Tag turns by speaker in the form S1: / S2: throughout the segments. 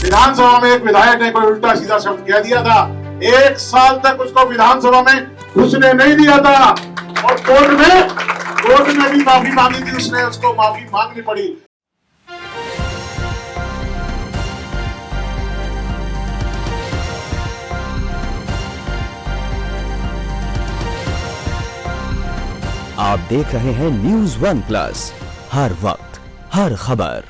S1: विधानसभा में एक विधायक ने कोई उल्टा सीधा शब्द कह दिया था, 1 साल तक उसको विधानसभा में घुसने नहीं दिया था और कोर्ट में भी माफी मांगी थी उसने, उसको माफी मांगनी पड़ी।
S2: आप देख रहे हैं न्यूज़ 1 प्लस, हर वक्त हर खबर।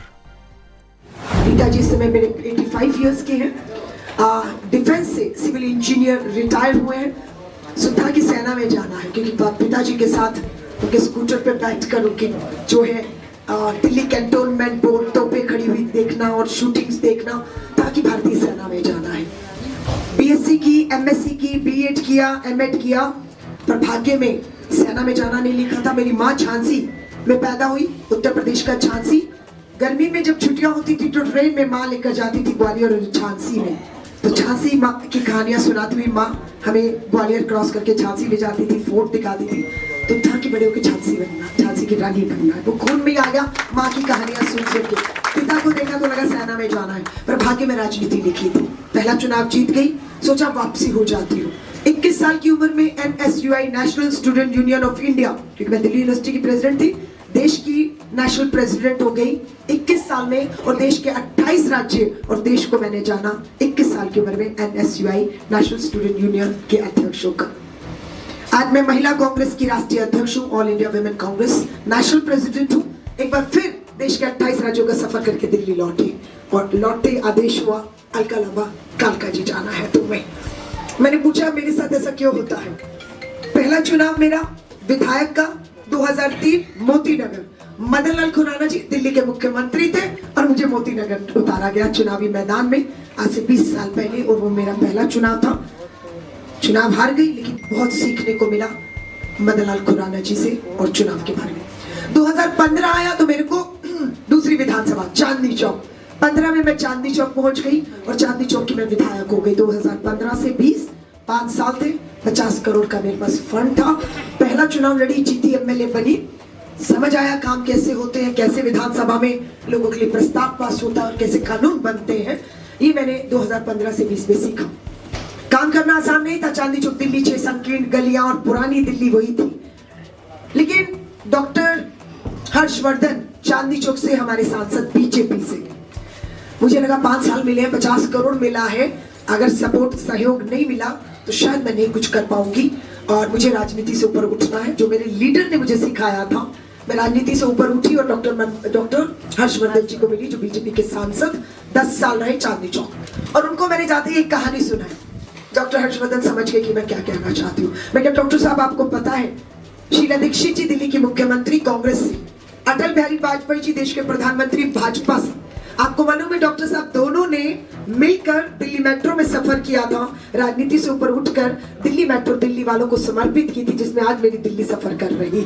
S3: पिताजी इस समय मेरे 85 इयर्स के हैं, डिफेंस से सिविल इंजीनियर रिटायर हुए हैं। सुधा की सेना में जाना है क्योंकि पिताजी के साथ उनके स्कूटर पे बैठकर उनकी जो है दिल्ली कैंटोनमेंट बोर्ड तोपे खड़ी हुई देखना और शूटिंग्स देखना, ताकि भारतीय सेना में जाना है। बीएससी की, एमएससी की, बीएड किया, एमएड किया, पर भाग्य में सेना में जाना नहीं लिखा था। मेरी माँ झांसी में पैदा हुई, उत्तर प्रदेश का झांसी। गर्मी में जब छुट्टियां होती थी तो ट्रेन में माँ लेकर जाती थी ग्वालियर और झांसी में, तो झांसी माँ की कहानियां सुनाती हुई माँ हमें ग्वालियर क्रॉस करके झांसी ले जाती थी, फोर्ट दिखाती थी। तो था कि बड़े होकर झांसी बनना, झांसी की रानी बनना है। वो खून में आ गया माँ की कहानियां सुन सुन के। पिता को देखा तो लगा सेना में जाना है, पर भाग्य में राजनीति लिखी थी। पहला चुनाव जीत गई, सोचा वापसी हो जाती हूँ। 21 साल की उम्र में NSUI national student union of India, क्योंकि मैं दिल्ली यूनिवर्सिटी की प्रेसिडेंट थी, देश की नेशनल प्रेसिडेंट हो गई 21 साल में और देश के 28 राज्य और देश को मैंने जाना 21 साल की उम्र में NSUI नेशनल स्टूडेंट यूनियन के अध्यक्ष होकर। आज मैं महिला कांग्रेस की राष्ट्रीय अध्यक्ष हूँ, all India women Congress national president हूँ। एक बार फिर देश के 28 राज्यों का सफर करके दिल्ली लौटी और लौटते आदेश हुआ अलका लांबा कालका जी जाना है तुम्हें। मैंने पूछा मेरे साथ ऐसा क्यों होता है। पहला चुनाव मेरा विधायक का 2003 मोती नगर, मदन लाल खुराना जी दिल्ली के मुख्यमंत्री थे और मुझे मोती नगर उतारा गया चुनावी मैदान में आज से 20 साल पहले, और वो मेरा पहला चुनाव था। चुनाव हार गई, लेकिन बहुत सीखने को मिला मदन लाल खुराना जी से और चुनाव के बारे में। 2015 आया तो मेरे को दूसरी विधानसभा चांदनी चौक, 15 में मैं चांदनी चौक पहुंच गई और चांदनी चौक की मैं विधायक हो गई। 2015 से 20 5 साल थे, 50 करोड़ का मेरे पास फंड था। पहला चुनाव लड़ी, जीती, एमएलए बनी। समझ आया काम कैसे होते हैं, कैसे विधानसभा में लोगों के लिए प्रस्ताव पास होता है और कैसे कानून बनते हैं। ये मैंने 2015 से 20 में सीखा। काम करना आसान नहीं था। चांदनी चौक दिल्ली 6 संकीर्ण गलियां और पुरानी दिल्ली वही थी, लेकिन डॉक्टर हर्षवर्धन चांदनी चौक से हमारे सांसद बीजेपी से, मुझे लगा 5 साल मिले हैं, 50 करोड़ मिला है, अगर सपोर्ट सहयोग नहीं मिला तो शायद मैं नहीं कुछ कर पाऊंगी और मुझे राजनीति से ऊपर उठना है। जो मेरे लीडर ने मुझे सिखाया था, मैं राजनीति से ऊपर उठी और डॉक्टर हर्षवर्धन जी को मिली, जो बीजेपी के सांसद 10 साल रहे चांदनी चौक, और उनको मैंने जाते ही एक कहानी सुनाई। डॉक्टर हर्षवर्धन समझ गए कि मैं क्या कहना चाहती हूँ। मैं क्या डॉक्टर साहब, आपको पता है शीला दीक्षित जी दिल्ली की मुख्यमंत्री कांग्रेस से, अटल बिहारी वाजपेयी जी देश के प्रधानमंत्री भाजपा से, आपको मालूम है डॉक्टर साहब दोनों ने मिलकर दिल्ली मेट्रो में सफर किया था, राजनीति से ऊपर उठकर दिल्ली मेट्रो दिल्ली वालों को समर्पित की थी, जिसमें आज मेरी दिल्ली सफर कर रही।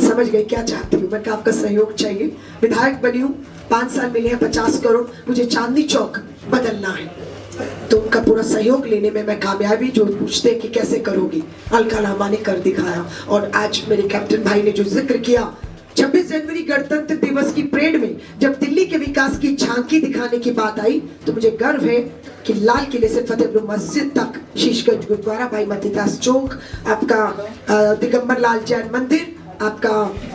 S3: समझ गए क्या चाहती हूँ मैं, क्या आपका सहयोग चाहिए। विधायक बनी हूँ, 5 साल मिले हैं, 50 करोड़, मुझे चांदनी चौक बदलना है, तो उनका पूरा सहयोग लेने में मैं कामयाबी, जो पूछते कि कैसे करोगी, अलका लांबा ने कर दिखाया। और आज मेरे कैप्टन भाई ने जो जिक्र किया, 26 जनवरी गणतंत्र दिवस की परेड में जब दिल्ली के विकास की झांकी दिखाने की बात आई, तो मुझे गर्व है कि लाल किले से फतेहपुर मस्जिद तक, शीशगंज गुरुद्वारा, भाई मतीदास चौक, आपका दिगंबर लाल जैन मंदिर, आपका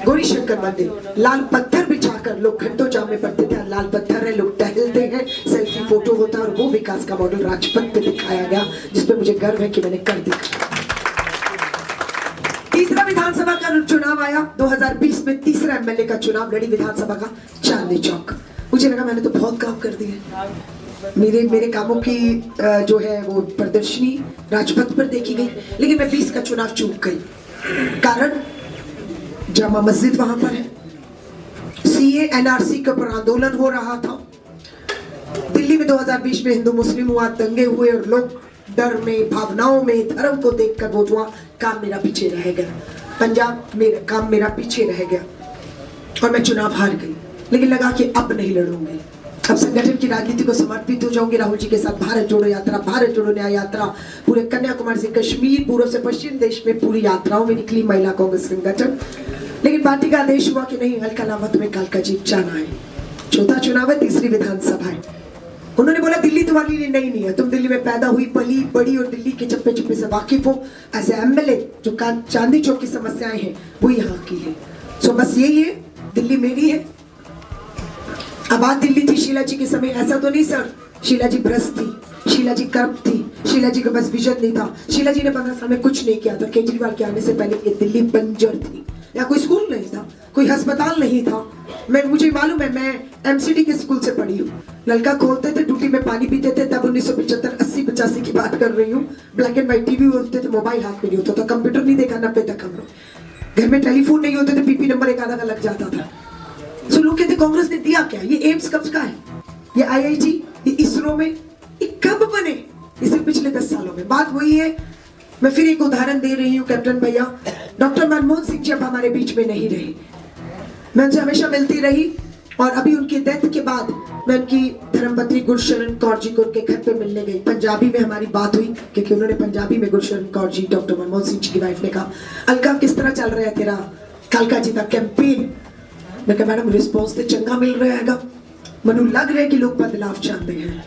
S3: गौरी शंकर मंदिर, लाल पत्थर बिछाकर लोग घंटों जाम में पड़ते थे, लाल पत्थर है, लोग टहलते हैं, सेल्फी फोटो होता है, और वो विकास का मॉडल राजपथ पे दिखाया गया, जिसपे मुझे गर्व है कि मैंने कर दिखाया। तीसरा विधानसभा का चुनाव आया 2020 में, तीसरा एमएलए का चुनाव लड़ी विधानसभा का चांदनी चौक। मुझे लगा मैंने तो बहुत काम कर दिए, मेरे कामों की जो है वो प्रदर्शनी राजपथ पर देखी गई, लेकिन मैं 20 का चुनाव चूक गई। कारण जामा मस्जिद वहां पर है, सीए एनआरसी के ऊपर आंदोलन हो रहा था, दिल्ली में 2020 में हिंदू मुस्लिम हुआ, दंगे हुए और लोग डर में, भावनाओं में, धर्म को देखकर वोट हुआ। काम मेरा पीछे रह गया, पंजाब मेरा काम मेरा पीछे रह गया और मैं चुनाव हार गई। लेकिन लगा कि अब नहीं लड़ूंगी, अब संगठन की राजनीति को समर्पित हो जाऊंगी। राहुल जी के साथ भारत जोड़ो यात्रा, भारत जोड़ो न्याय यात्रा, पूरे कन्याकुमारी से कश्मीर, पूर्व से पश्चिम देश में पूरी यात्राओं में निकली महिला कांग्रेस संगठन। लेकिन पार्टी का आदेश हुआ कि नहीं, अलका लावत में कालका जीत जाना है। चौथा चुनाव है, तीसरी विधानसभा है। उन्होंने बोला दिल्ली तुम्हारे लिए नहीं है, तुम दिल्ली में पैदा हुई, पली बड़ी और दिल्ली के चप्पे चप्पे से वाकिफ हो। एज एमएलए जो चांदनी चौक की समस्याएं हैं वो यहाँ की है। सो बस यही है, दिल्ली मेरी है। आबाद दिल्ली थी शीला जी के समय, ऐसा तो नहीं सर, शीला जी भ्रष्ट थी, शीला जी करप्ट थी, शीला जी का बस विजन नहीं था। शीला जी ने 15 साल में कुछ नहीं किया था। केजरीवाल के आने से पहले ये दिल्ली बंजर थी, या कोई स्कूल नहीं था, कोई अस्पताल नहीं था। मुझे मालूम है, मैं एमसीडी के स्कूल से पढ़ी हूँ। लड़का खोलते थे, टूटी में पानी पीते थे, तब 1975 80 85 की बात कर रही हूँ। ब्लैक एंड व्हाइट टीवी होते थे, मोबाइल हाथ में नहीं होता था, कंप्यूटर नहीं देखा 90 तक हम लोग, घर में टेलीफोन नहीं होते थे, पीपी नंबर एक आधा का लग जाता था। सो लोग कहते कांग्रेस ने दिया क्या, ये एम्स कब का है, ये आईआईटी, ये इसरो में, ये कब बने, इसे पिछले 10 सालों में। बात वही है। मैं फिर एक उदाहरण दे रही हूँ कैप्टन भैया, डॉक्टर मनमोहन सिंह जी अब हमारे बीच में नहीं रहे। मैं उनसे हमेशा मिलती रही और अभी उनके डेथ के बाद मैं उनकी धर्मपत्नी गुरशरण कौर जी को उनके घर पे मिलने गई। पंजाबी में हमारी बात हुई क्योंकि उन्होंने पंजाबी में, गुरशरण कौर जी डॉक्टर मनमोहन सिंह जी की वाइफ ने कहा, अलका किस तरह चल रहा है तेरा कालका जी का कैंपेन। मैं कहा मैडम रिस्पॉन्स तो चंगा मिल रहा है, मनु लग रहा है कि लोग बदलाव चाहते हैं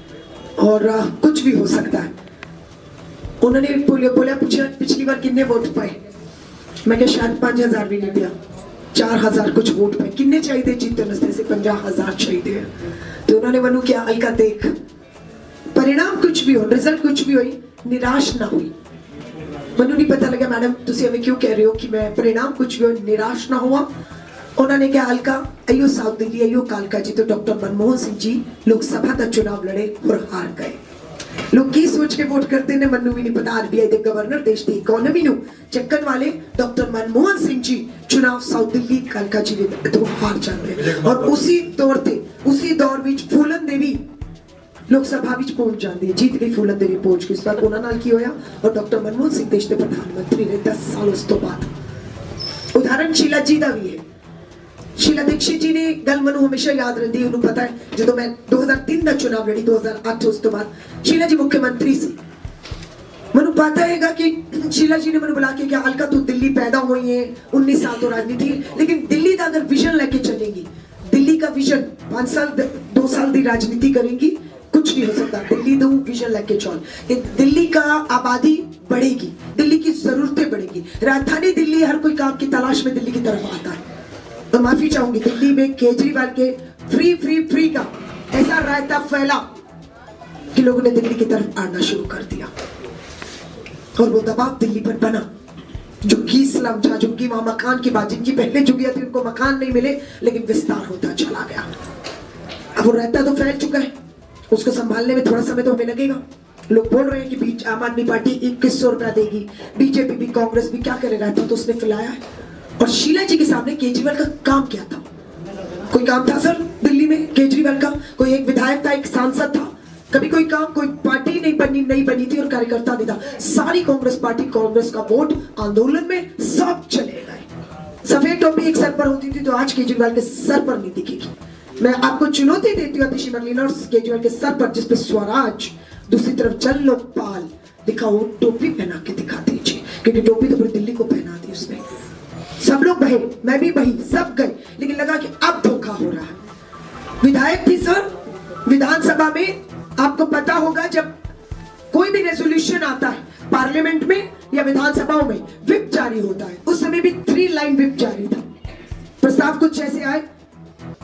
S3: और कुछ भी हो सकता है। उन्होंने बोला पूछा पिछली बार कितने वोट पाए, मैं क्या शायद 5000 भी नहीं दिया, 4000 कुछ वोट पाए। कितने चाहिए जीतने नस्ते से 50,000 चाहिए। तो उन्होंने मनु क्या, अलका देख परिणाम कुछ भी हो, रिजल्ट कुछ भी हुई, निराश ना हुई। मनु नहीं पता लगा मैडम तुसी हमें क्यों कह रहे हो कि मैं परिणाम कुछ भी हो निराश ना हुआ। उन्होंने क्या, अलका अयो साउथ दिल्ली अयो कालका जी तो डॉक्टर मनमोहन सिंह जी लोकसभा का चुनाव लड़े और हार गए। लोग की सोच के वोट करते ने मनु भी नहीं पता। आरबीआई के गवर्नर देश की इकोनॉमी नु चक्कन वाले डॉक्टर मनमोहन सिंह जी चुनाव साउथ दिल्ली कालका जी तो हार जाते और उसी दौर विच फूलन देवी लोकसभा विच पहुंच जाती है। जीत गई फूलन देवी पहुंच गई। इस बार उन्होंने नाल की होया और डॉक्टर मनमोहन सिंह देश के प्रधानमंत्री ने 10 साल उस तो बाद। उदाहरण शीला जी का भी है। शीला दीक्षित जी ने गल मनु हमेशा याद रहती है। उन्होंने पता है जो मैं 2003 का चुनाव लड़ी, 2008 उस तो बाद शीला जी मुख्यमंत्री सी। मनु पता हैगा कि शीला जी ने मनु बुला के क्या, अलका तू दिल्ली पैदा हुई है, 19 साल तो राजनीति, लेकिन दिल्ली का अगर विजन लेके चलेंगी, दिल्ली का विजन 5 साल 2 साल की राजनीति करेंगी, कुछ नहीं हो सकता। दिल्ली दो विजन लेके चल, दिल्ली का आबादी बढ़ेगी, दिल्ली की जरूरतें बढ़ेगी। राजधानी दिल्ली हर कोई काम की तलाश में दिल्ली की तरफ आता है। तो माफी चाहूंगी, दिल्ली में केजरीवाल के फ्री का ऐसा रायता फैला कि लोगों ने दिल्ली की तरफ आना शुरू कर दिया और वो दबाव दिल्ली पर बना। झुग्गी स्लम था, झुग्गी वहां मकान की बात, जिनकी पहले झुग्गियां थी उनको मकान नहीं मिले, लेकिन विस्तार होता चला गया। अब वो रायता तो फैल चुका है, उसको संभालने में थोड़ा समय तो हमें लगेगा। लोग बोल रहे हैं कि बीच आम आदमी पार्टी 2100 रुपया देगी, बीजेपी भी कांग्रेस भी क्या करे, रायता तो उसने फैलाया है। और शीला जी के सामने केजरीवाल का काम क्या था? कोई काम था सर दिल्ली में केजरीवाल का? कोई एक विधायक था, एक सांसद था? कभी कोई काम, कोई पार्टी नहीं बनी थी और कार्यकर्ता नहीं था। सारी कांग्रेस पार्टी, कांग्रेस का वोट आंदोलन में सब चले गए। सफेद टोपी एक सर पर होती थी तो आज केजरीवाल के सर पर नहीं दिखेगी। मैं आपको चुनौती देती हूँ अतिशी मरलीना और केजरीवाल के सर पर जिसपे स्वराज, दूसरी तरफ जन लोकपाल दिखाओ, टोपी पहना के दिखा दीजिए, क्योंकि टोपी तो पूरी दिल्ली को पहना दी उसने। सब लोग बहे, मैं भी बही, सब गए, लेकिन लगा कि अब धोखा हो रहा है। विधायक थी सर, विधानसभा में आपको पता होगा जब कोई भी रेजोल्यूशन आता है पार्लियामेंट में या विधानसभाओं में, विप जारी होता है। उस समय भी 3 लाइन विप जारी था। प्रस्ताव कुछ ऐसे आए,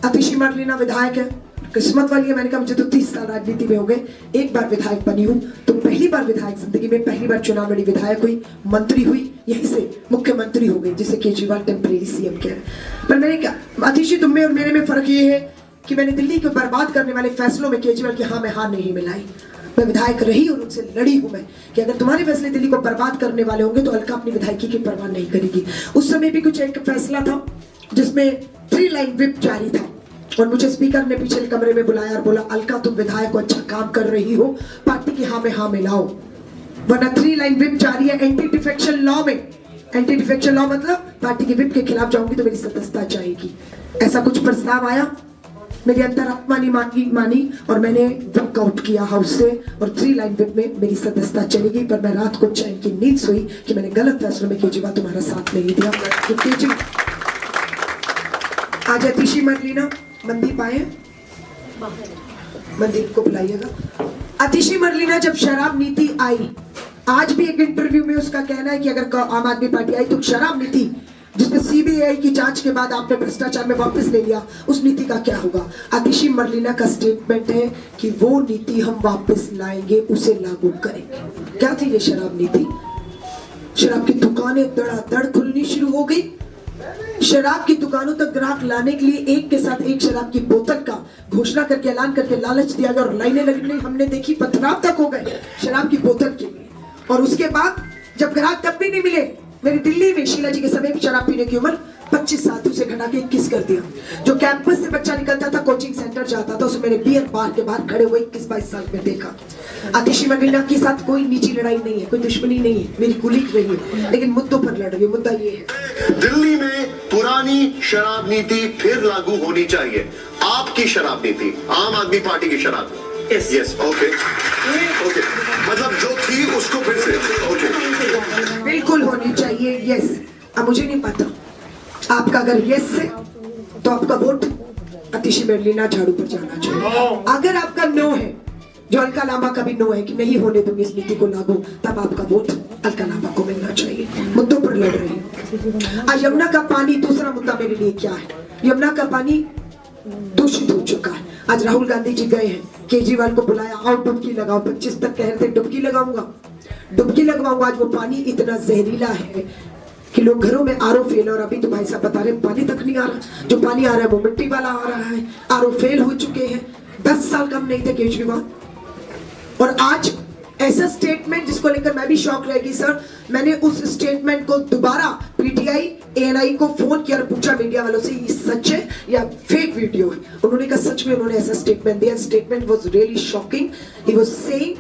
S3: अतिशी मरलीना विधायक है, किस्मत वाली है, मैंने कहा मुझे तो 30 साल राजनीति में हो गए, एक बार विधायक बनी हूँ, तो पहली बार विधायक जिंदगी में पहली बार चुनाव लड़ी, विधायक हुई, मंत्री हुई, यहीं से मुख्यमंत्री हो गई, जिसे केजरीवाल टेम्परेरी सीएम कह रहे हैं। पर मैंने कहा आतिशी, तुम में और मेरे में फर्क ये है कि मैंने दिल्ली को बर्बाद करने वाले फैसलों में केजरीवाल की हाँ में हाँ नहीं मिलाई। मैं विधायक रही और उनसे लड़ी हूं मैं कि अगर तुम्हारे फैसले दिल्ली को बर्बाद करने वाले होंगे तो अलका अपनी विधायकी की परवाह नहीं करेगी। उस समय भी कुछ एक फैसला था जिसमें 3 लाइन व्हिप जारी था और मुझे स्पीकर ने पिछले कमरे में बुलाया और बोला, अलका तुम विधायक को अच्छा काम कर रही हो, पार्टी की हाँ में हाँ मिलाओ, वरना 3 लाइन व्हिप जारी है एंटी डिफेक्शन लॉ में। एंटी डिफेक्शन लॉ मतलब पार्टी की व्हिप के खिलाफ जाऊंगी तो मेरी सदस्यता जाएगी। ऐसा कुछ प्रस्ताव आया, मेरी अंतरात्मा ने मानी और मैंने वॉकआउट किया हाउस से और 3 लाइन व्हिप में मेरी सदस्यता चली गई। पर मैं रात को चैन की नींद सोई कि मैंने गलत फैसलों में केजरीवाल तुम्हारा साथ नहीं दिया। तो केजरीवाल आज अतिशी मरलीना मनदीप आए, मनदीप को बुलाइएगा। अतिशी मरलीना जब शराब नीति आई, आज भी एक इंटरव्यू में उसका कहना है कि अगर आम आदमी पार्टी आई तो शराब नीति जिसमें सीबीआई की जांच के बाद आपने भ्रष्टाचार में वापस ले लिया, उस नीति का क्या होगा। आतिशी मरलीना का स्टेटमेंट है कि वो नीति हम वापस लाएंगे, उसे लागू करेंगे। क्या थी ये शराब नीति? शराब की दुकानें धड़ाधड़ खुलनी शुरू हो गई। शराब की दुकानों तक ग्राहक लाने के लिए एक के साथ एक शराब की बोतल का घोषणा करके ऐलान करके लालच दिया गया और लाइनें लगने हमने देखी, पथराव तक हो गए शराब की बोतल के लिए। और उसके बाद जब ग्राहक तब भी नहीं मिले, मेरी दिल्ली में शीला जी के समय भी शराब पीने की उम्र 25 साल से घटा के 21 कर दिया। जो कैंपस से बच्चा निकलता था, कोचिंग सेंटर जाता था, उसे मैंने बियर बार के बाहर खड़े हुए 21-22 साल में देखा। आतिशी मरलीना के साथ कोई निजी लड़ाई नहीं है, कोई दुश्मनी नहीं है, मेरी कुलीग रही है, लेकिन मुद्दों पर लड़ रही है। मुद्दा ये है
S4: दिल्ली में पुरानी शराब नीति फिर लागू होनी चाहिए। आपकी शराब नीति, आम आदमी पार्टी की शराब। यस, ओके, मतलब जो थी उसको फिर से ओके
S3: बिल्कुल होनी चाहिए। यस, अब मुझे नहीं पता आपका अगर यस है तो आपका वोट अतिशी मरलीना झाड़ू पर जाना चाहिए। अगर आपका नो है, जो अलका लांबा का भी नो है कि नहीं होने दूंगी इस नीति को लागू, तब आपका वोट अलका लांबा को मिलना चाहिए। मुद्दों पर लड़ रही है। आज यमुना का पानी, दूसरा मुद्दा मेरे लिए क्या है, यमुना का पानी दूषित हो चुका है। आज राहुल गांधी जी गए हैं, केजरीवाल को बुलाया, आओ डुबकी लगाओ। 25 तक कह रहे थे डुबकी लगाऊंगा, डुबकी लगवाऊंगा। आज वो पानी इतना जहरीला है कि लोग घरों में आरओ फेल, और अभी तो भाई साहब बता रहे पानी तक नहीं आ रहा, जो पानी आ रहा है वो मिट्टी वाला आ रहा है। आरओ फेल हो चुके हैं, 10 साल कम नहीं थे केजरीवाल। और आज ऐसा स्टेटमेंट जिसको लेकर मैं भी शॉक रहेगी सर। मैंने उस स्टेटमेंट को दोबारा पीटीआई एएनआई को फोन किया और पूछा मीडिया वालों से ये सच है या फेक वीडियो है। उन्होंने कहा सच में उन्होंने ऐसा स्टेटमेंट दिया। Statement was really shocking. He was saying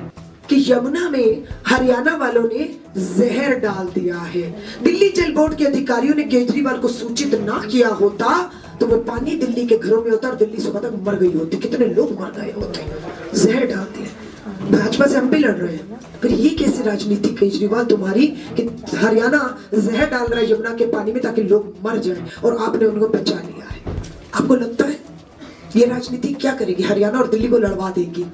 S3: कि यमुना में हरियाणा वालों ने जहर डाल दिया है। दिल्ली जल बोर्ड के अधिकारियों ने केजरीवाल को सूचित ना किया होता तो वो पानी दिल्ली के घरों में होता और दिल्ली सुबह तक मर गई होती। कितने लोग मर गए होते, जहर डाल दिया। भाजपा से हम भी लड़ रहे हैं, पर ये कैसे राजनीति केजरीवाल तुम्हारी कि हरियाणा जहर डाल रहा है यमुना के पानी में ताकि लोग मर जाएं और आपने उनको बचा लिया है। आपको लगता है ये राजनीति क्या करेगी? हरियाणा और दिल्ली को लड़वा देगी।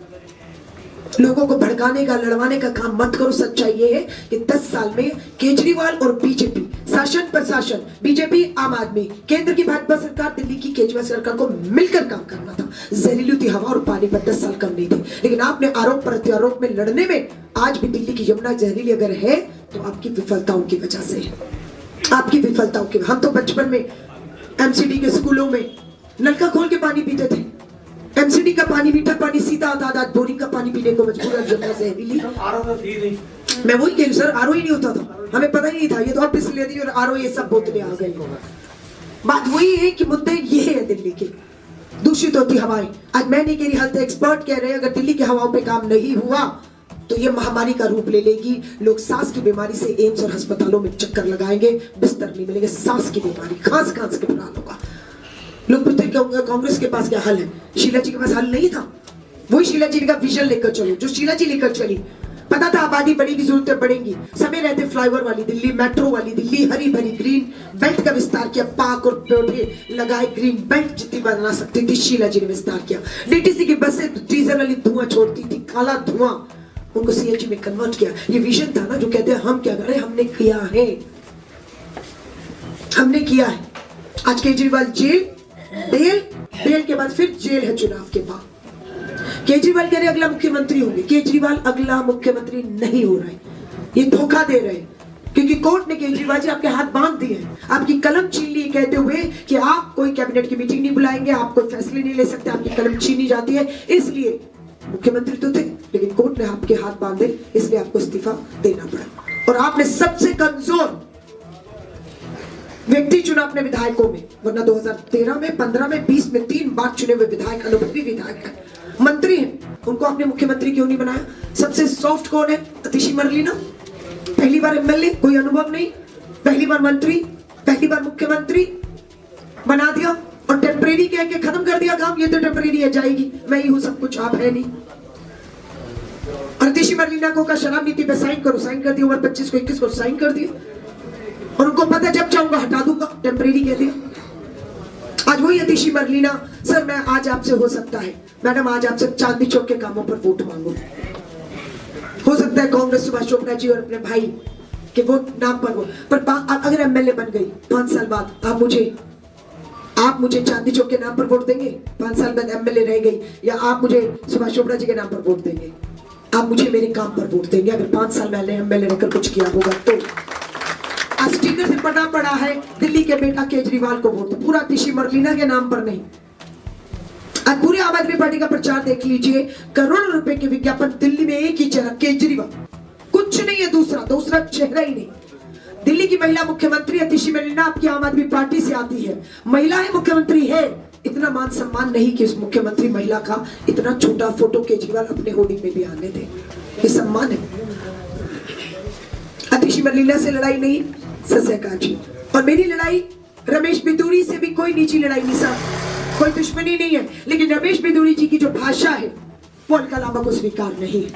S3: लोगों को भड़काने का, लड़वाने का काम मत करो। सच्चाई ये है कि 10 साल में केजरीवाल और बीजेपी, शासन प्रशासन, बीजेपी आम आदमी, केंद्र की भाजपा सरकार, दिल्ली की केजरीवाल सरकार को मिलकर काम करना था। जहरीली थी हवा और पानी पर 10 साल कम नहीं थे, लेकिन आपने आरोप प्रत्यारोप में लड़ने में आज भी दिल्ली की यमुना जहरीली अगर है तो आपकी विफलताओं की वजह से है। आपकी विफलताओं की। हम तो बचपन में एमसीडी के स्कूलों में नलका खोल के पानी पीते थे। एमसीडी का पानी, मीठा पानी सीधा आता था। बोरिंग का पानी पीने को मजबूर है जमुना जहरीली। मैं वही कह रही सर, आरओ ही नहीं होता था, हमें पता ही नहीं था। ये तो अब इसलिए थी और आरओ ये सब बोतलें आ गई। बात वही है कि मुद्दे ये है दिल्ली के, दूषित होती हवाएं। आज मैं नहीं कह रही, हेल्थ एक्सपर्ट कह रहे हैं अगर दिल्ली की हवाओं पे काम नहीं हुआ तो ये महामारी का रूप ले लेगी। लोग सांस की बीमारी से एम्स और अस्पतालों में चक्कर लगाएंगे, बिस्तर नहीं मिलेंगे। सांस की बीमारी, खांस खांस के बुरा होगा। लोग पूछते हैं कांग्रेस के पास क्या हल है? शीला जी के पास हल नहीं था। वही शीला जी का विजन लेकर चलो जो शीला जी लेकर चली। पता था आबादी बढ़ेगी, जरूरतें बढ़ेंगी। समय रहते फ्लाईओवर वाली दिल्ली, मेट्रो वाली दिल्ली, हरी भरी ग्रीन बेल्ट का विस्तार किया। पार्क और पौधे लगाए, ग्रीन बेल्ट जितनी बना सकती थी शीला जी ने विस्तार किया। डीटीसी की बसें डीजल वाली धुआं छोड़ती थी, काला धुआं, उनको सीएनजी में कन्वर्ट किया। ये विजन था ना, जो कहते हैं हम क्या करें, हमने किया है, हमने किया है। आज केजरीवाल जेल, बेल के बाद फिर जेल है चुनाव के बाद। केजरीवाल कह रहे अगला मुख्यमंत्री होंगे, केजरीवाल अगला मुख्यमंत्री नहीं हो रहे, ये धोखा दे रहे हैं, क्योंकि कोर्ट ने केजरीवाल जी आपके हाथ बांध दिए हैं, आपकी कलम छीन ली कहते हुए कि आप कोई कैबिनेट की मीटिंग नहीं बुलाएंगे, आप कोई फैसले नहीं ले सकते, आपकी कलम छीनी जाती है। इसलिए मुख्यमंत्री तो थे लेकिन कोर्ट ने आपके हाथ बांधे, इसलिए आपको इस्तीफा देना पड़ा। और आपने सबसे कमजोर व्यक्ति चुना अपने विधायकों में, वरना 2013 में, 15 में, 20 में 3 बार चुने हुए विधायक अनुभवी विधायक हैं, मंत्री हैं, उनको आपने मुख्यमंत्री क्यों नहीं बनाया? सबसे सॉफ्ट कौन है? अतिशी मरलीना, पहली बार एमएलए, कोई अनुभव नहीं, पहली बार मंत्री, पहली बार मुख्यमंत्री बना दिया और टेम्परेरी कह के खत्म कर दिया काम। ये तो टेम्परेरी है, जाएगी, मैं ही हूं सब कुछ, आप है नहीं। अतिशी मरलीना को का शराब नीति पे साइन करो, साइन कर दिया, उम्र 25 को 21 को साइन कर दिया, और उनको पता जब चाहूंगा हटा दूंगा, टेम्परेरी कह दिया। आज वही अतिशी मरलीना, सर मैं आज आपसे हो सकता है मैडम, आज आपसे चांदनी चौक के कामों पर वोट मांगो, हो सकता है कांग्रेस सुभाष चोपड़ा जी और अपने भाई के वोट नाम पर वो, पर अगर एमएलए बन गई 5 साल बाद, आप मुझे चांदनी चौक के नाम पर वोट देंगे? 5 साल बाद एमएलए रह गई, या आप मुझे सुभाष चोपड़ा जी के नाम पर वोट देंगे? आप मुझे मेरे काम पर वोट देंगे अगर 5 साल मैंने एमएलए रहकर कुछ किया होगा तो। आज स्टीकर से पड़ा है दिल्ली के बेटा केजरीवाल को वोट, पूरा अतिशी मरलीना के नाम पर नहीं। आज पूरे आम आदमी पार्टी का प्रचार देख लीजिए, करोड़ों रुपए के विज्ञापन दिल्ली में एक ही चेहरा केजरीवाल, कुछ नहीं है, दूसरा चेहरा ही नहीं। दिल्ली की महिला मुख्यमंत्री अतिशी मरलीना आपकी आम आदमी पार्टी से आती है, महिला है, मुख्यमंत्री है, इतना मान सम्मान नहीं कि उस मुख्यमंत्री महिला का इतना छोटा फोटो केजरीवाल अपने होर्डिंग में भी आने दे, ये सम्मान है। अतिशी मरलीना से लड़ाई नहीं, सस्यकाल जी, और मेरी लड़ाई रमेश बिदूरी से भी कोई निजी लड़ाई नहीं साहब, कोई दुश्मनी नहीं है, लेकिन रमेश बिदूरी जी की जो भाषा है वो अलका लांबा को स्वीकार नहीं है।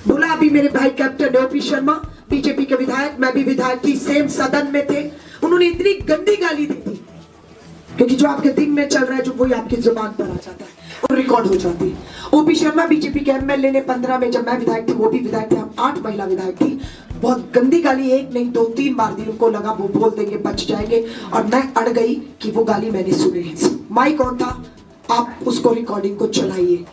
S3: बोला अभी मेरे भाई कैप्टन ओपी शर्मा बीजेपी के विधायक, मैं भी विधायक थी, सेम सदन में थे, उन्होंने इतनी गंदी गाली दी थी, क्योंकि जो आपके दिल में चल रहा है जो वही आपकी जुबान पर आ जाता है और रिकॉर्ड हो जाती है। ओपी शर्मा बीजेपी के एमएलए ने 15 में, जब मैं विधायक थी वो भी विधायक थे, हम 8 महिला विधायक थी, बहुत गंदी गाली एक नहीं 2-3 बार दी, उनको लगा वो बोल देंगे बच जाएंगे, और मैं अड़ गई कि वो गाली मैंने सुनी है। माइक ऑन था, आप उसको रिकॉर्डिंग को चलाइए,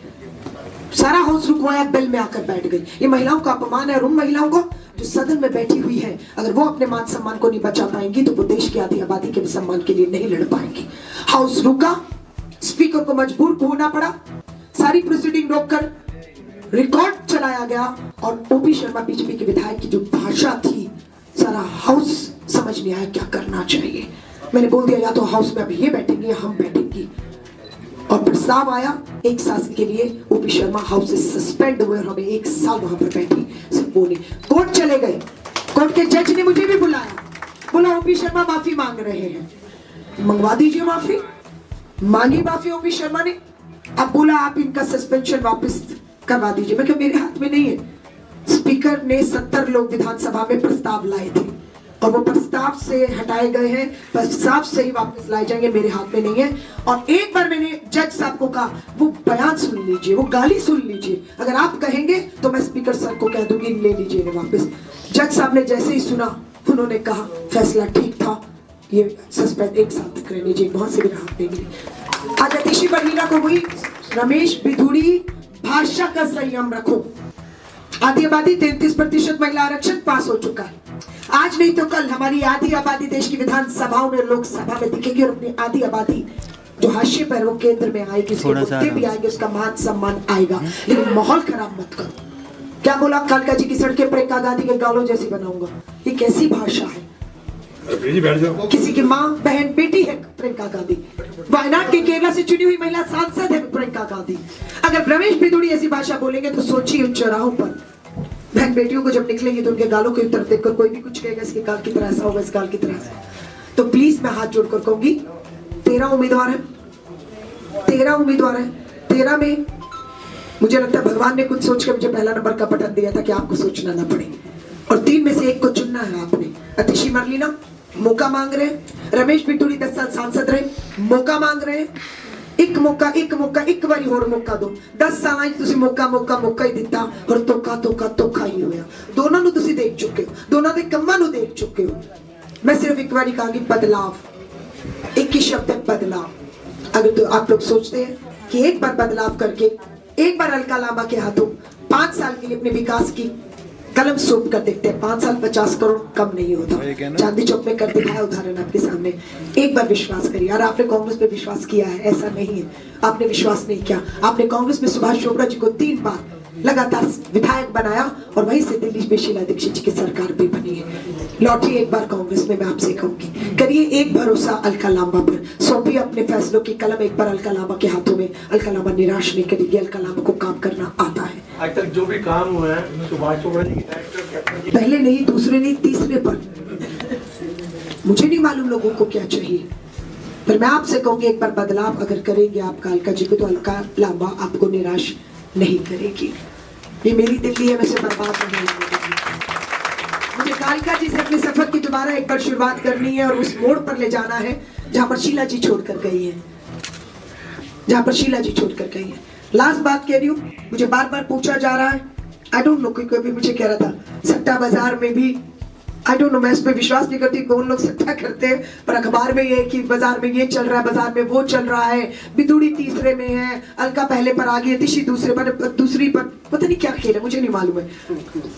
S3: सारा हाउस रुकवाया, बेल में आकर बैठ गई। ये महिलाओं का अपमान है, और उन महिलाओं को जो सदन में बैठी हुई है, अगर वो अपने मान सम्मान को नहीं बचा पाएंगी तो वो देश की आधी आबादी के सम्मान के लिए नहीं लड़ पाएंगी। हाउस रुका, स्पीकर को मजबूर होना पड़ा, सारी प्रोसीडिंग रोककर रिकॉर्ड चलाया गया, और ओपी शर्मा बीजेपी के विधायक की जो भाषा थी, सारा हाउस समझ नहीं आया क्या करना चाहिए। मैंने बोल दिया या तो हाउस में अभी ये बैठेंगे या हम बैठेंगे, और प्रस्ताव आया 1 साल के लिए ओपी शर्मा हाउस से सस्पेंड हुए, और हमें 1 साल वहां पर बैठी, सिर्फ वो नहीं। कोर्ट चले गए, कोर्ट के जज ने मुझे भी बुलाया, बोला ओपी शर्मा माफी मांग रहे हैं, मंगवा दीजिए माफी, मांगी माफी ओपी शर्मा ने। अब बोला आप इनका सस्पेंशन वापस करवा दीजिए, मैं क्या मेरे हाथ में नहीं है। स्पीकर ने 70 लोग विधानसभा में प्रस्ताव लाए थे, और वो प्रस्ताव से हटाए गए हैं, प्रस्ताव से ही वापस लाए जाएंगे, मेरे हाथ में नहीं है। और एक बार मैंने जज साहब को कहा वो बयान सुन लीजिए, वो गाली सुन लीजिए, अगर आप कहेंगे तो मैं स्पीकर सर को कह दूंगी ले लीजिए वापस। जज साहब ने जैसे ही सुना उन्होंने कहा फैसला ठीक था, ये सस्पेंड 1 साल तक रहने चाहिए, वहां से भी राहत नहीं मिली। आज अतिशी मरलीना को वही रमेश बिधूड़ी भाषा का संयम रखो। आधी आबादी 33% महिला आरक्षण पास हो चुका है, आज नहीं तो कल हमारी आधी आबादी देश की विधानसभाओं में, लोकसभा में दिखेगी, और अपनी आधी आबादी जो हाशिए पर वो केंद्र में आएगी, उसके मुद्दे भी आएंगे, उसका मान सम्मान आएगा, लेकिन माहौल खराब मत करो। क्या बोला कालका जी की सड़कें प्रियंका गांधी के गालों जैसी बनाऊंगा, ये कैसी भाषा है? किसी की माँ बहन बेटी है प्रियंका गांधी, वायनाड के केरला से चुनी हुई महिला सांसद है प्रियंका गांधी। अगर रमेश बिधूड़ी ऐसी भाषा बोलेंगे तो सोचिए उन चौराहों पर बहन बेटियों को जब निकलेंगी तो उनके गालों की तरफ देखकर कोई भी कुछ कहेगा इसके गाल की तरह ऐसा होगा, इस गाल की तरह ऐसा। तो प्लीज मैं हाथ जोड़कर कहूंगी 13 उम्मीदवार है, 13 में मुझे लगता है भगवान ने कुछ सोच के मुझे पहला नंबर का बटन दिया था कि आपको सोचना ना पड़े, और 3 में से 1 को चुनना है आपने। अतिशी मरलीना मौका मांग रहे हैं, रमेश बिधूड़ी 10 साल सांसद रहे, मौका मांग रहे हैं, एक बारी होर मौका दो। 10 साल आई तुसी मौका ही दिता, और धोखा ही होया। दोनों ਨੂੰ ਤੁਸੀਂ देख चुके हो, दोनों ਦੇ ਕੰਮਾਂ ਨੂੰ देख चुके हो। मैं सिर्फ एक बारी कहूंगी बदलाव, एक ही शब्द है बदलाव। अगर तो आप लोग सोचते हैं कि एक बार बदलाव करके एक बार अलका लांबा के हाथों 5 साल के लिए अपने विकास की कलम सौंप कर देखते हैं, 5 साल 50 करोड़ कम नहीं होता। चांदी चौक में कर दिखाया उदाहरण आपके सामने। एक बार विश्वास करिए। और आपने कांग्रेस पे विश्वास किया है, ऐसा नहीं है आपने विश्वास नहीं किया। आपने कांग्रेस में सुभाष चोपड़ा जी को 3 बार लगातार विधायक बनाया और वहीं से दिल्ली में शीला दीक्षित जी की सरकार भी बनी है। लौटिए एक बार कांग्रेस में, मैं आपसे कहूंगी करिए एक भरोसा अलका लांबा पर, सौंपिए अपने फैसलों की कलम एक बार अलका लांबा के हाथों में। अलका लांबा निराश नहीं करेगी, अलका लांबा को काम करना आता है।
S5: आज तक जो भी काम हुआ है सुभाष चोपड़ा जी की
S3: पहले नहीं, दूसरे नहीं, तीसरे पर मुझे नहीं मालूम लोगों को क्या चाहिए, पर मैं आपसे कहूंगी एक बार बदलाव अगर करेंगे आप अलका जी को, तो अलका लांबा आपको निराश नहीं करेगी। ये मेरी दिल्ली है, वैसे बर्बाद नहीं होगी। मुझे कालका जी से अपने सफर की दोबारा एक बार शुरुआत करनी है और उस मोड़ पर ले जाना है जहां पर शीला जी छोड़कर गई है, जहां पर शीला जी छोड़कर गई है। लास्ट बात कह रही हूँ, मुझे बार बार पूछा जा रहा है, आई डोंट नो, कोई भी मुझे कह रहा था सट्टा बाजार में भी, आई डोंट नो, मैं इस पे विश्वास नहीं करती कौन लोग सट्टा करते हैं, पर अखबार में ये कि बाजार में ये चल रहा है, बाजार में वो चल रहा है, बिदुड़ी तीसरे में है, अलका पहले पर आ गई है, तिशी दूसरे पर, दूसरी पर, पता नहीं क्या खेल है, मुझे नहीं मालूम है।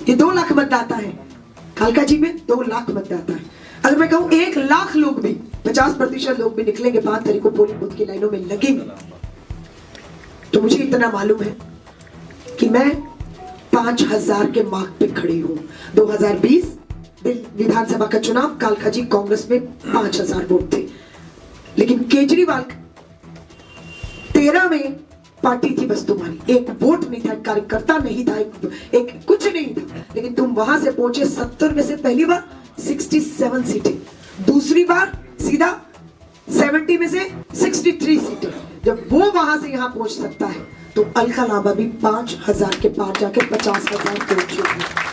S3: ये 2 लाख मतदाता है कालका जी में, 2 लाख मतदाता है। अगर मैं कहूँ 1 लाख लोग भी, 50% लोग भी निकलेंगे 5 तारीख को पोलिंग बूथ की लाइनों में लगेंगे, तो मुझे इतना मालूम है कि मैं 5000 के मार्क पे खड़ी हूँ। 2020 विधानसभा का चुनाव, कालका जी कांग्रेस में 5000 वोट थे, लेकिन केजरीवाल 13 में पार्टी थी बस तुम्हारी, 1 वोट नहीं था, कार्यकर्ता नहीं था, एक कुछ नहीं था, लेकिन तुम वहां से पहुंचे 70 में से पहली बार 67 सीटें, दूसरी बार सीधा 70 में से 63 सीटें। जब वो वहां से यहां पहुंच सकता है तो अलका लांबा भी 5000 के पार जाकर 50,000 पहुंच चुकी है।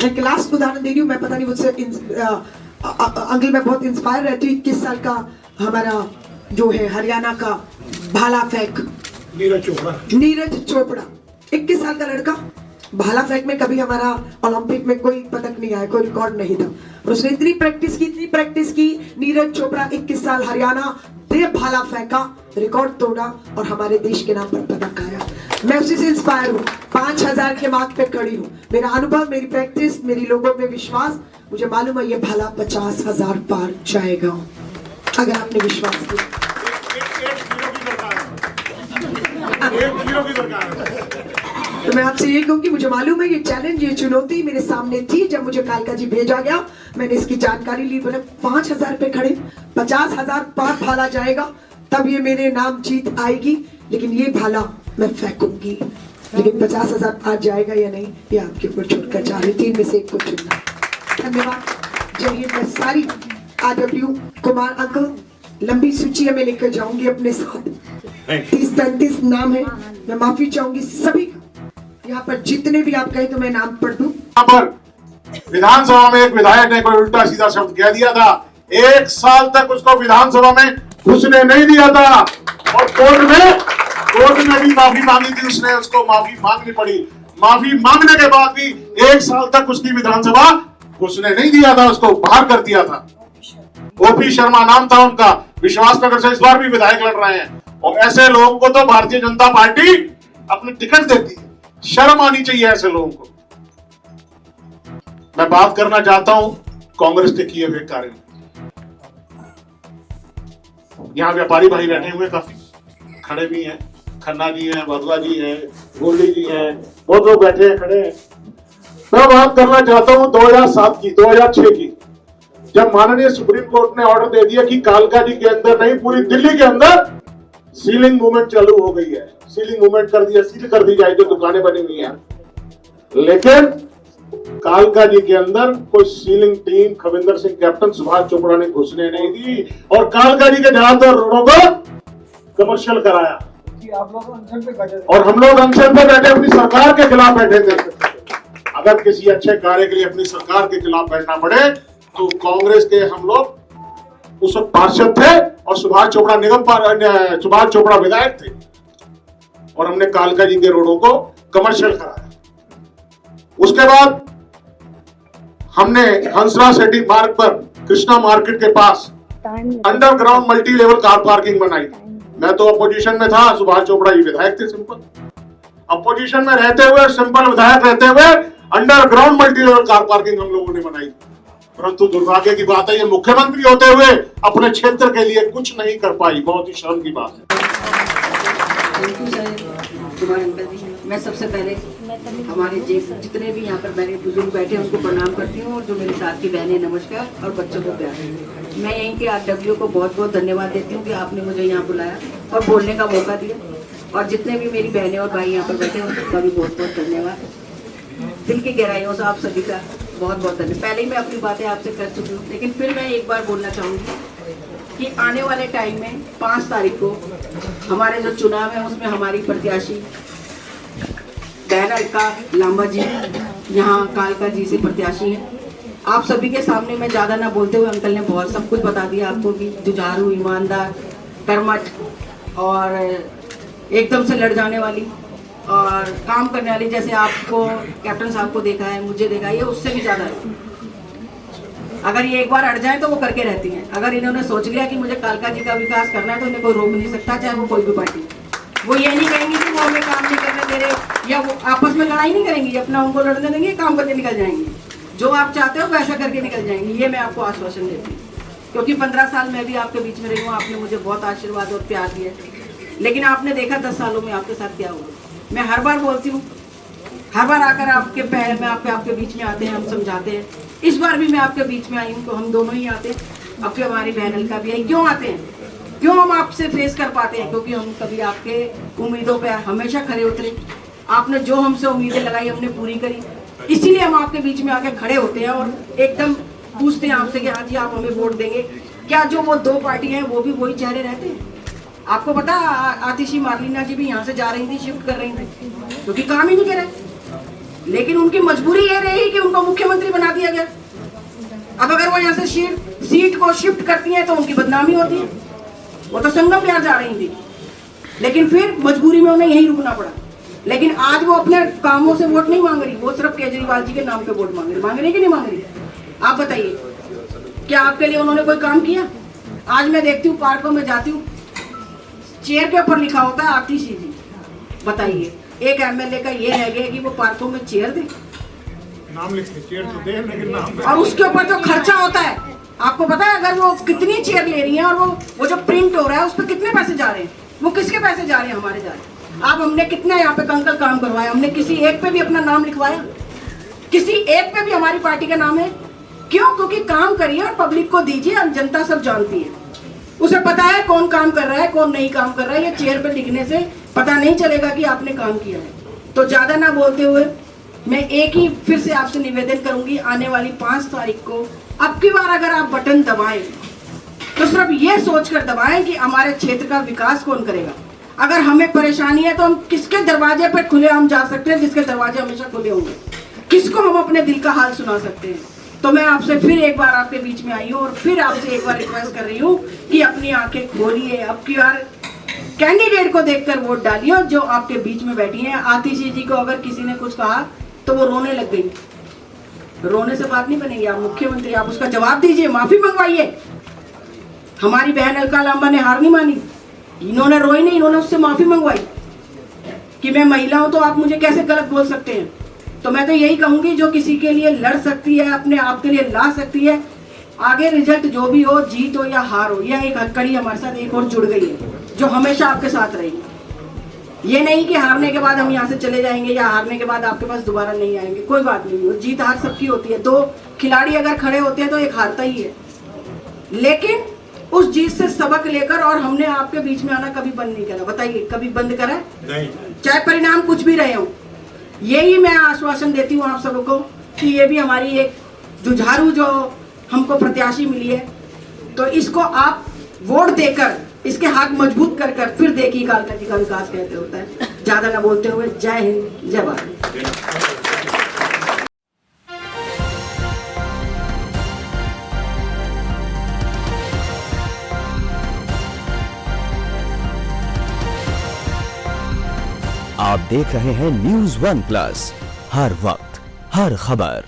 S3: मैं क्लास उदाहरण दे रही हूँ, मैं पता नहीं मुझसे अंकल मैं बहुत इंस्पायर रहती हूँ। 21 साल का हमारा जो है हरियाणा का भाला फेंक नीरज चोपड़ा 21 साल का लड़का, भाला फेंक में कभी हमारा ओलंपिक में कोई पदक नहीं आया, कोई रिकॉर्ड नहीं था, और उसने इतनी प्रैक्टिस की। नीरज चोपड़ा 21 साल हरियाणा दे भाला फेंका, रिकॉर्ड तोड़ा और हमारे देश के नाम पर पदक आया। मैं उसी से इंस्पायर हूँ, 5000 के मार्क पे खड़ी हूँ। मेरा अनुभव, मेरी प्रैक्टिस, मेरी लोगों में विश्वास, मुझे मालूम है ये भाला 50,000 पार जाएगा अगर आपने विश्वास किया। तो मैं आपसे ये कहूँ कि मुझे मालूम है ये चैलेंज, ये चुनौती मेरे सामने थी। जब मुझे कालका जी भेजा गया, मैंने इसकी जानकारी ली, बोले 5000 पे खड़े, 50,000 पार भाला जाएगा, तब ये मेरे नाम जीत आएगी। लेकिन ये भाला मैं फेंकूंगी, लेकिन 50,000 पार जाएगा या नहीं ये आपके ऊपर छोड़कर जा रही, 3 में से एक को चुनना। धन्यवाद। जय हिंद। मैं सारी आरडब्ल्यू कुमार अंकल लंबी सूची में लेकर जाऊंगी अपने साथ, 30-35 नाम है, मैं माफी चाहूंगी सभी का। यहाँ पर जितने भी आप कहे तो मैं नाम पढ़ दूं।
S1: यहाँ पर विधानसभा में एक विधायक ने कोई उल्टा सीधा शब्द कह दिया था, 1 साल तक उसको विधानसभा में घुसने नहीं दिया था, और कोर्ट में भी माफी मांगी थी उसने, उसको माफी मांगनी पड़ी। माफी मांगने के बाद भी 1 साल तक उसकी विधानसभा घुसने नहीं दिया था, उसको बाहर कर दिया था। ओपी शर्मा नाम था उनका, विश्वासनगर से इस बार भी विधायक लड़ रहे हैं। और ऐसे लोगों को तो भारतीय जनता पार्टी अपनी टिकट देती है, शर्म आनी चाहिए ऐसे लोगों को। मैं बात करना चाहता हूं कांग्रेस के किए हुए कार्य। यहां व्यापारी भाई बैठे हुए काफी, खड़े भी हैं, खन्ना जी हैं, बदला जी हैं, गोल्डी जी हैं, बहुत लोग बैठे हैं, खड़े हैं। मैं बात करना चाहता हूं 2007 की, 2006 की, जब माननीय सुप्रीम कोर्ट ने ऑर्डर दे दिया कि कालका जी के अंदर नहीं पूरी दिल्ली के अंदर सीलिंग मूवमेंट चालू हो गई है, सीलिंग मूवमेंट कर दिया, सील कर दी जाए जो दुकानें बनी हुई हैं। लेकिन कालका जी के अंदर कोई sealing team Khavinder Singh captain Subhash Chopra ने घुसने नहीं दी, और कालका जी के ज्यादातर रोडों को कमर्शियल कराया।
S5: आप लोग अनशन पे बैठे थे,
S1: और हम लोग अनशन पे बैठे अपनी सरकार के खिलाफ बैठे थे। अगर किसी अच्छे कार्य के लिए अपनी सरकार के खिलाफ बैठना पड़े तो कांग्रेस के हम लोग उस वक्त पार्षद थे और सुभाष चोपड़ा विधायक थे, और हमने कालका जी के रोडों को कमर्शियल कराया। उसके बाद हमने हंसराज शेट्टी मार्ग पर कृष्णा मार्केट के पास underground multi level car parking बनाई। मैं तो अपोजिशन में था, सुभाष चोपड़ा जी विधायक थे। सिंपल अपोजिशन में रहते हुए, सिंपल विधायक रहते हुए underground multi level car parking हम लोगों ने बनाई। परंतु दुर्भाग्य की बात है, ये मुख्यमंत्री होते हुए अपने क्षेत्र के लिए कुछ नहीं कर पाई। बहुत ही शर्म की बात है।
S6: Thank you sir, Kumar uncle ji. मैं सबसे पहले हमारे जितने भी यहाँ पर मेरे बुजुर्ग बैठे हैं उनको प्रणाम करती हूँ, और जो मेरे साथ की बहनें नमस्कार, और बच्चों को प्यार। मैं यहीं के RW को बहुत बहुत धन्यवाद देती हूँ कि आपने मुझे यहाँ बुलाया और बोलने का मौका दिया। और जितने भी मेरी बहनें और भाई यहाँ पर बैठे हैं उनका भी बहुत बहुत धन्यवाद। दिल की गहराइयों से आप सभी का बहुत बहुत धन्यवाद। पहले ही मैं अपनी बातें आपसे कर चुकी हूँ, लेकिन फिर मैं एक बार बोलना चाहूँगी कि आने वाले टाइम में 5 तारीख को हमारे जो चुनाव है उसमें हमारी प्रत्याशी बहन अलका लांबा जी यहाँ कालका जी से प्रत्याशी हैं। आप सभी के सामने मैं ज़्यादा ना बोलते हुए, अंकल ने बहुत सब कुछ बता दिया आपको कि जुझारू, ईमानदार, कर्मठ और एकदम से लड़ जाने वाली और काम करने वाली। जैसे आपको कैप्टन साहब को देखा है, मुझे देखा है, ये उससे भी ज़्यादा है। अगर ये एक बार अड़ जाए तो वो करके रहती हैं। अगर इन्होंने सोच लिया कि मुझे कालका जी का विकास करना है तो इन्हें कोई रोक नहीं सकता, चाहे वो कोई भी पार्टी। वो ये नहीं कहेंगे कि वो हमें काम नहीं करने दे रहे, या वो आपस में लड़ाई नहीं करेंगी, अपना उनको लड़ने देंगे, काम करके निकल जाएंगे। जो आप चाहते हो वैसा करके निकल जाएंगे, ये मैं आपको आश्वासन देती हूँ। क्योंकि 15 साल मैं भी आपके बीच में रही हूँ, आपने मुझे बहुत आशीर्वाद और प्यार दिया, लेकिन आपने देखा 10 सालों में आपके साथ क्या हुआ। मैं हर बार बोलती हूँ, हर बार आकर आपके पैर में आपके बीच में आते हैं, हम समझाते हैं। इस बार भी मैं आपके बीच में आई हूँ तो हम दोनों ही आते हैं। अब हमारी बहन अलका भी आई। क्यों आते हैं, क्यों हम आपसे फेस कर पाते हैं? क्योंकि हम कभी आपके उम्मीदों पे हमेशा खड़े उतरे। आपने जो हमसे उम्मीदें लगाई हमने पूरी करी, इसीलिए हम आपके बीच में आके खड़े होते हैं और एकदम पूछते हैं आपसे कि हाँ जी आप हमें वोट देंगे क्या? जो वो 2 पार्टी हैं वो भी वही चेहरे रहते हैं। आपको पता आतिशी मार्लिना जी भी यहाँ से जा रही थी, शिफ्ट कर रही थी, क्योंकि काम ही नहीं करे। लेकिन उनकी मजबूरी ये रही कि उनको मुख्यमंत्री बना दिया गया। अब अगर वो यहाँ से सीट को शिफ्ट करती हैं तो उनकी बदनामी होती है। वो तो संगम बिहार जा रही थी, लेकिन फिर मजबूरी में उन्हें यहीं रुकना पड़ा। लेकिन आज वो अपने कामों से वोट नहीं मांग रही, वो सिर्फ केजरीवाल जी के नाम पे वोट मांग रही कि नहीं मांग रही? आप बताइए, क्या आपके लिए उन्होंने कोई काम किया? आज मैं देखती हूँ पार्कों में जाती हूँ, चेयर के ऊपर लिखा होता है आतिशी जी। बताइए, एक MLA का ये है कि वो पार्कों में चेयर दे,
S5: नाम लिखते, चेयर तो दे लेकिन नाम,
S6: और उसके ऊपर जो खर्चा होता है आपको पता है? अगर वो कितनी चेयर ले रही है और वो जो प्रिंट हो रहा है उस पर कितने पैसे जा रहे हैं? वो किसके पैसे जा रहे हैं? हमारे जा रहे हैं। आप हमने कितने यहाँ पे कंकल काम करवाया? हमने किसी एक पे भी अपना नाम लिखवाया? किसी एक पे भी हमारी पार्टी का नाम है? क्यों? क्योंकि काम करिए और पब्लिक को दीजिए। जनता सब जानती है, उसे पता है कौन काम कर रहा है कौन नहीं काम कर रहा है। ये चेयर पे लिखने से पता नहीं चलेगा कि आपने काम किया है। तो ज्यादा ना बोलते हुए मैं एक ही फिर से आपसे निवेदन करूंगी, आने वाली 5 तारीख को अब की बार अगर आप बटन दबाएं तो सिर्फ ये सोचकर दबाएं कि हमारे क्षेत्र का विकास कौन करेगा। अगर हमें परेशानी है तो हम किसके दरवाजे पर खुले हम जा सकते हैं, जिसके दरवाजे हमेशा खुले होंगे? किसको हम अपने दिल का हाल सुना सकते हैं? तो मैं आपसे फिर एक बार आपके बीच में आई हूँ और फिर आपसे एक बार रिक्वेस्ट कर रही हूँ कि अपनी आंखें खोलिए। अब की बार कैंडिडेट को देखकर वोट डालिए जो आपके बीच में बैठी हैं। आतिशी जी को अगर किसी ने कुछ कहा तो वो रोने लग गई। रोने से बात नहीं बनेगी। आप मुख्यमंत्री, आप उसका जवाब दीजिए, माफी मंगवाइए। हमारी बहन अलका लांबा ने हार नहीं मानी, इन्होंने रोई नहीं, इन्होंने उससे माफी मंगवाई कि मैं महिला हूं तो आप मुझे कैसे गलत बोल सकते हैं। तो मैं तो यही कहूंगी, जो किसी के लिए लड़ सकती है, अपने आप के लिए ला सकती है, आगे रिजल्ट जो भी हो, जीत हो या हार हो, यह एक हथकड़ी हमारे साथ एक और जुड़ गई है जो हमेशा आपके साथ रहेगी। ये नहीं कि हारने के बाद हम यहाँ से चले जाएंगे या हारने के बाद आपके पास दोबारा नहीं आएंगे। कोई बात नहीं हो, जीत हार सबकी होती है। 2 खिलाड़ी अगर खड़े होते हैं तो एक हारता ही है, लेकिन उस जीत से सबक लेकर, और हमने आपके बीच में आना कभी बंद नहीं करा। बताइए, कभी बंद करा? नहीं। चाहे परिणाम कुछ भी रहे हो, यही मैं आश्वासन देती हूँ आप सबको कि ये भी हमारी एक जुझारू जो हमको प्रत्याशी मिली है, तो इसको आप वोट देकर इसके हाथ मजबूत कर कर फिर देखिए कालका जी का विकास कैसे होता है। ज्यादा ना बोलते हुए जय हिंद, जय भारत।
S2: आप देख रहे हैं News One Plus, हर वक्त हर खबर।